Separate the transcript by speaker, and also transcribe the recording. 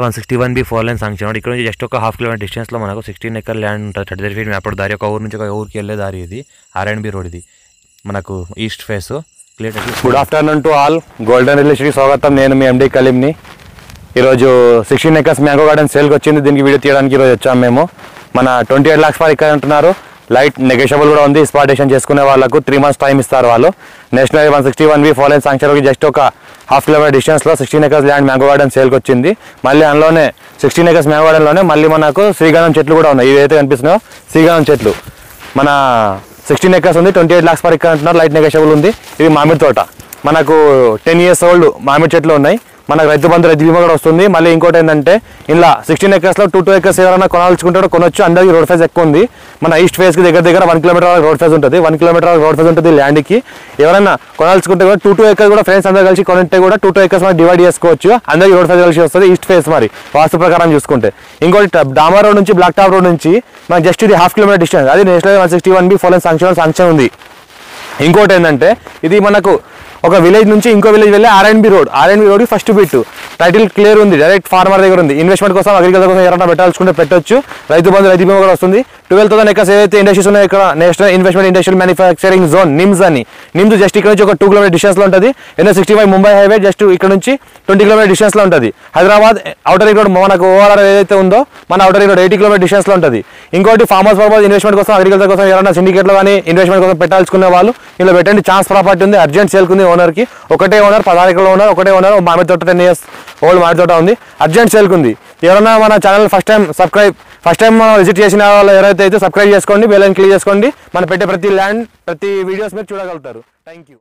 Speaker 1: 161B 4 line sanction. ఇక్కడ నుంచి just ఒక హాఫ్ కిలోమీటర్ డిస్టెన్స్లో మనకు 16 ఎకర్ ల్యాండ్ ఉంటుంది. 33 ఫీట్ మ్యాప్ దారి, ఒక ఊరు నుంచి ఒక ఊరికి వెళ్ళే దారి. ఇది R&B రోడ్, ఇది మనకు east face.
Speaker 2: Good afternoon to all. Golden real ఎస్టేట్కి స్వాగతం. నేను మీ MD కలీంని. ఈరోజు 16 ఎకర్స్ మ్యాంగో గార్డెన్ సేల్కి వచ్చింది. దీనికి వీడియో తీయడానికి ఈరోజు వచ్చాము మేము. మన 28 lakhs పర్ ఎకర్ అంటున్నారు. లైట్ నెగోషియబుల్ కూడా ఉంది. స్పాటేషన్ చేసుకునే వాళ్ళకు 3 months టైం ఇస్తారు వాళ్ళు. నేషనల్ 161B 4 లైన్ శాంక్షన్కి జస్ట్ ఒక హాఫ్ కిలోమీటర్ డిస్టెన్స్లో 16 ఎకర్స్ ల్యాండ్ మ్యాంగో గార్డెన్ సేల్కి వచ్చింది. మళ్ళీ అందులోనే 16 ఎకర్స్ మ్యాంగో గార్డెన్లోనే మళ్ళీ మనకు శ్రీగంధం చెట్లు కూడా ఉన్నాయి. ఇవైతే కనిపిస్తున్నాయో శ్రీగంధం చెట్లు. మన 16 ఎకర్స్ ఉంది. 28 lakhs పర్ ఎకర్ అంటున్నారు. లైట్ నెగోషియబుల్ ఉంది. ఇది మామిడి తోట. మనకు 10 years ఓల్డ్ మామిడి చెట్లు ఉన్నాయి. మనకు రైతు బంధు రైతు బీమా కూడా వస్తుంది. మళ్ళీ ఇంకోటి ఏంటంటే ఇలా 16 ఎకర్స్లో 2 acres ఎవరైనా కొనాల్చుకుంటారో కొనొచ్చు. అందరికీ రోడ్ ఫేజ్ ఎక్కువ ఉంది. మన ఈస్ట్ ఫేస్కి దగ్గర 1 kilometer రోడ్ ఫేజ్ ఉంటుంది. 1 kilometer రోడ్ ఫేజ్ ఉంటుంది ల్యాండ్కి. ఎవరైనా కొనాల్చుకుంటే కూడా 2 acres కూడా ఫ్రెండ్స్ అందరూ కలిసి కొనుంటే కూడా 2 acres మనం డివైడ్ చేసుకోవచ్చు. అందరికీ రోడ్ ఫేజ్ కలిసి వస్తుంది. ఈస్ట్ ఫేస్ మరి వాస్తు ప్రకారం చూసుకుంటే. ఇంకోటి డామర్ రోడ్ నుంచి బ్లాక్ టాప్ రోడ్ నుంచి మనకి జస్ట్ ఇది హాఫ్ కిలోమీటర్ డిస్టెన్స్. అది నేషనల్ 161B 4 లైన్ శాంక్షన్ ఉంది. ఇంకోటి ఏంటంటే ఇది మనకు ఒక విలేజ్ నుంచి ఇంకో విలేజ్ వెళ్ళే R&B road first bit. Title clear ఉంది. డైరెక్ట్ ఫార్మర్ దగ్గర ఉంది. ఇన్వెస్ట్మెంట్ కోసం అగ్రికల్చర్ కోసం ఎవరైనా పెట్టాల్సుకుంటే పెట్టొచ్చు. రైతు బంధు రైతు బీమా కూడా వస్తుంది. 12,000 acres ఏదైతే ఇండస్ట్రీస్ ఉన్నాయో ఇక్కడ national investment industrial manufacturing zone NIMS అని. నిమ్స్ జస్ట్ ఇక్కడ నుంచి ఒక 2 kilometer డిస్టెన్స్లో ఉంటుంది. NH65 ముంబై హైవే జస్ట్ ఇక్కడ నుంచి 20 kilometer డిస్టెన్స్లో ఉంటుంది. హైదరాబాద్ అవుటర్ రింగ్ రోడ్ మనకు ఓఆర్ఆర్ ఏదైతే ఉందో మన అవుటర్ రింగ్ రోడ్ 80 kilometer డిస్టెన్స్లో ఉంటుంది. ఇంకోటి ఫార్మర్స్ పర్పస్ ఇన్వెస్ట్మెంట్ కోసం అగ్రికల్చర్ కోసం ఎవరైనా సిండికేట్లో కానీ ఇన్వెస్ట్మెంట్ కోసం పెట్టాల్సుకునే వాళ్ళు ఇలా పెట్టండి. ఛాన్స్ ప్రాపర్టీ ఉంది. అర్జెంట్ సేల్కుంది. ఓనర్కి ఒకటే ఓనర్, 16 acres ఓనర్, ఒకటే ఓనర్. మామిడి తోట 10 years ఓల్డ్ మామిడి తోట ఉంది. అర్జెంట్ సేల్కుంది. ఎవరైనా మన ఛానల్ ఫస్ట్ టైం విజిట్ చేసిన వాళ్ళు ఎవరైతే అయితే సబ్స్క్రైబ్ చేసుకోండి, బెల్ ఐకాన్ క్లిక్ చేసుకోండి. మనం పెట్టే ప్రతి వీడియోస్ మీరు చూడగలుగుతారు. Thank you.